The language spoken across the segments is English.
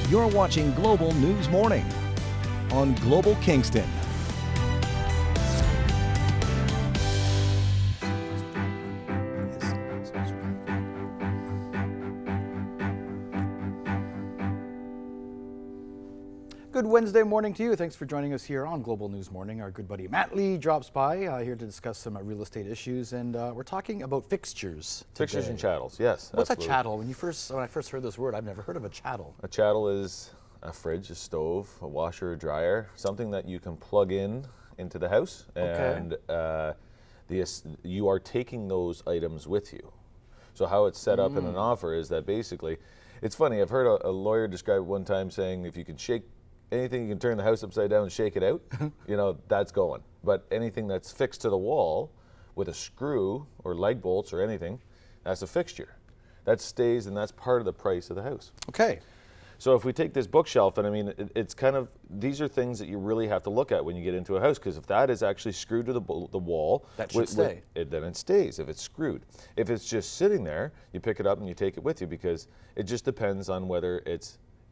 You're watching Global News Morning on Global Kingston. Good Wednesday morning to you. Thanks for joining us here on Global News Morning. Our good buddy Matt Lee drops by here to discuss some real estate issues, and we're talking about fixtures today. Fixtures and chattels, yes. What's absolutely. a chattel? When I first heard this word, I've never heard of a chattel. A chattel is a fridge, a stove, a washer, a dryer, something that you can plug into the house, and you are taking those items with you. So how it's set up in an offer is that basically, it's funny, I've heard a lawyer describe it one time saying if you can shake anything, you can turn the house upside down and shake it out, that's going. But anything that's fixed to the wall with a screw or leg bolts or anything, that's a fixture. That stays, and that's part of the price of the house. Okay. So if we take this bookshelf, and I mean, it's kind of, these are things that you really have to look at when you get into a house, because if that is actually screwed to the wall, that should stay. Then it stays if it's screwed. If it's just sitting there, you pick it up and you take it with you, because it just depends on whether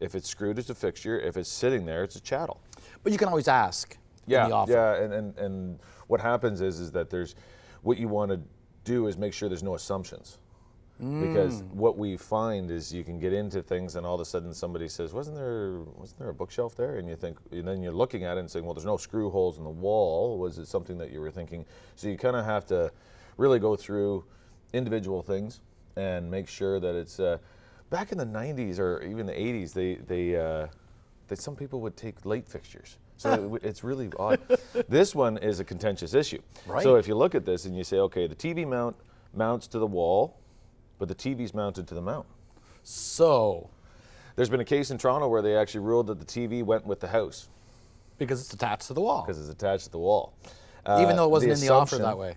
if it's screwed, it's a fixture. If it's sitting there, it's a chattel. But you can always ask in the offer. Yeah, and what happens is that what you want to do is make sure there's no assumptions. Because what we find is you can get into things and all of a sudden somebody says, wasn't there a bookshelf there? And you think, and then you're looking at it and saying, well, there's no screw holes in the wall. Was it something that you were thinking? So you kind of have to really go through individual things and make sure that it's, back in the 90s or even the 80s, they some people would take light fixtures. So it's really odd. This one is a contentious issue. Right. So if you look at this and you say, okay, the TV mounts to the wall, but the TV's mounted to the mount. So there's been a case in Toronto where they actually ruled that the TV went with the house. Because it's attached to the wall. Because it's attached to the wall. Even though it wasn't in the offer that way.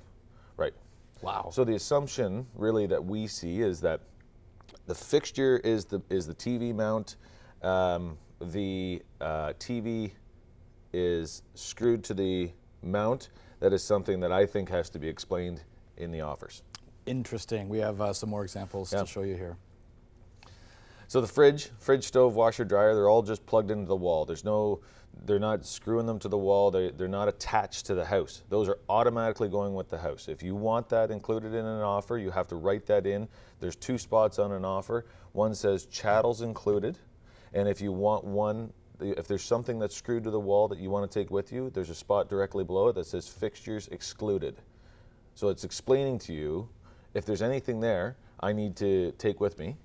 Right. Wow. So the assumption really that we see is that the fixture is the TV mount. The TV is screwed to the mount. That is something that I think has to be explained in the offers. Interesting. We have some more examples to show you here. So the fridge, stove, washer, dryer, they're all just plugged into the wall. They're not screwing them to the wall. They're not attached to the house. Those are automatically going with the house. If you want that included in an offer, you have to write that in. There's 2 spots on an offer. One says chattels included. And if you want if there's something that's screwed to the wall that you want to take with you, there's a spot directly below it that says fixtures excluded. So it's explaining to you, if there's anything there I need to take with me,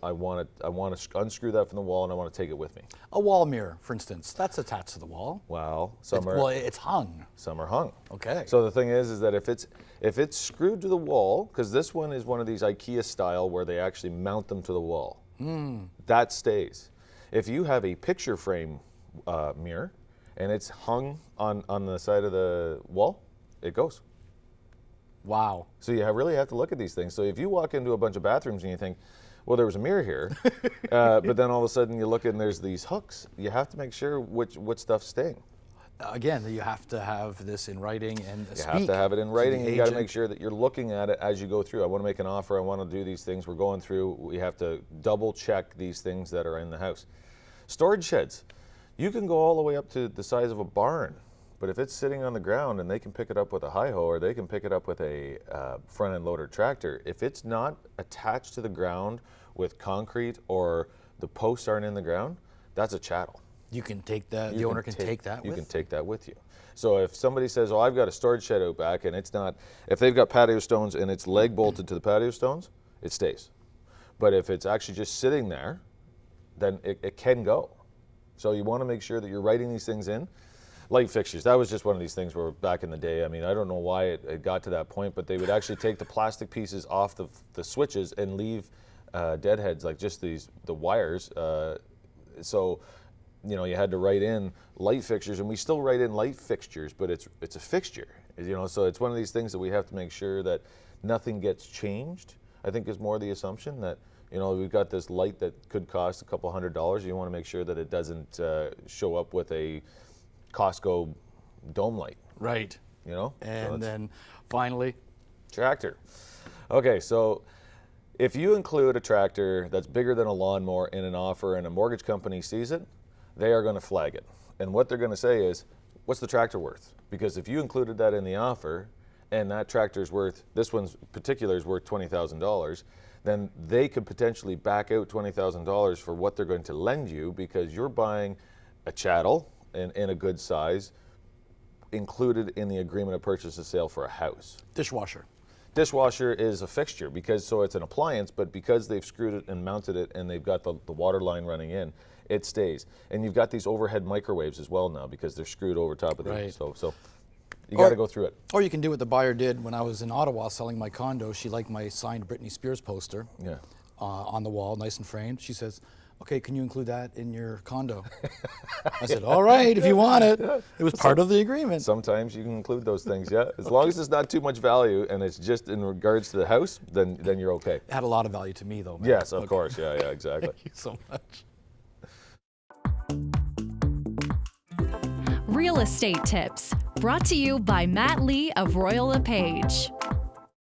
I want to unscrew that from the wall and I want to take it with me. A wall mirror, for instance, that's attached to the wall. Well, it's hung. Some are hung. Okay. So the thing is that if it's screwed to the wall, because this one is one of these IKEA style where they actually mount them to the wall, that stays. If you have a picture frame mirror and it's hung on the side of the wall, it goes. Wow. So you really have to look at these things. So if you walk into a bunch of bathrooms and you think, well, there was a mirror here, but then all of a sudden you look and there's these hooks, you have to make sure what stuff's staying. Again, you have to have this in writing and speak. You have to have it in writing. You got to make sure that you're looking at it as you go through. I want to make an offer. I want to do these things. We're going through. We have to double check these things that are in the house. Storage sheds. You can go all the way up to the size of a barn. But if it's sitting on the ground and they can pick it up with a hi-ho or they can pick it up with a front-end loader tractor, if it's not attached to the ground with concrete or the posts aren't in the ground, that's a chattel. You can take that, the owner can take that with? You can take that with you. So if somebody says, oh, I've got a storage shed out back and it's not, if they've got patio stones and it's leg bolted to the patio stones, it stays. But if it's actually just sitting there, then it can go. So you want to make sure that you're writing these things in. Light fixtures, that was just one of these things where back in the day, I mean, I don't know why it got to that point, but they would actually take the plastic pieces off the switches and leave deadheads, like just the wires. So, you had to write in light fixtures, and we still write in light fixtures, but it's a fixture, so it's one of these things that we have to make sure that nothing gets changed. I think is more the assumption that, we've got this light that could cost a couple $100. You want to make sure that it doesn't show up with a Costco dome light. Right. And then finally, tractor. Okay, so If you include a tractor that's bigger than a lawnmower in an offer and a mortgage company sees it, they are going to flag it. And what they're going to say is, what's the tractor worth? Because if you included that in the offer and that tractor's worth, this one's particular is worth $20,000, then they could potentially back out $20,000 for what they're going to lend you because you're buying a chattel in a good size included in the agreement of purchase and sale for a house. Dishwasher. Dishwasher is a fixture because so it's an appliance, but because they've screwed it and mounted it and they've got the water line running in, it stays. And you've got these overhead microwaves as well now because they're screwed over top of them. Right. So you got to go through it. Or you can do what the buyer did when I was in Ottawa selling my condo. She liked my signed Britney Spears poster on the wall, nice and framed. She says, okay, can you include that in your condo? I said, all right, if you want it. It was part of the agreement. Sometimes you can include those things, yeah. As long as it's not too much value and it's just in regards to the house, then you're okay. It had a lot of value to me, though, man. Yes, of course. Yeah, exactly. Thank you so much. Real estate tips brought to you by Matt Lee of Royal LePage.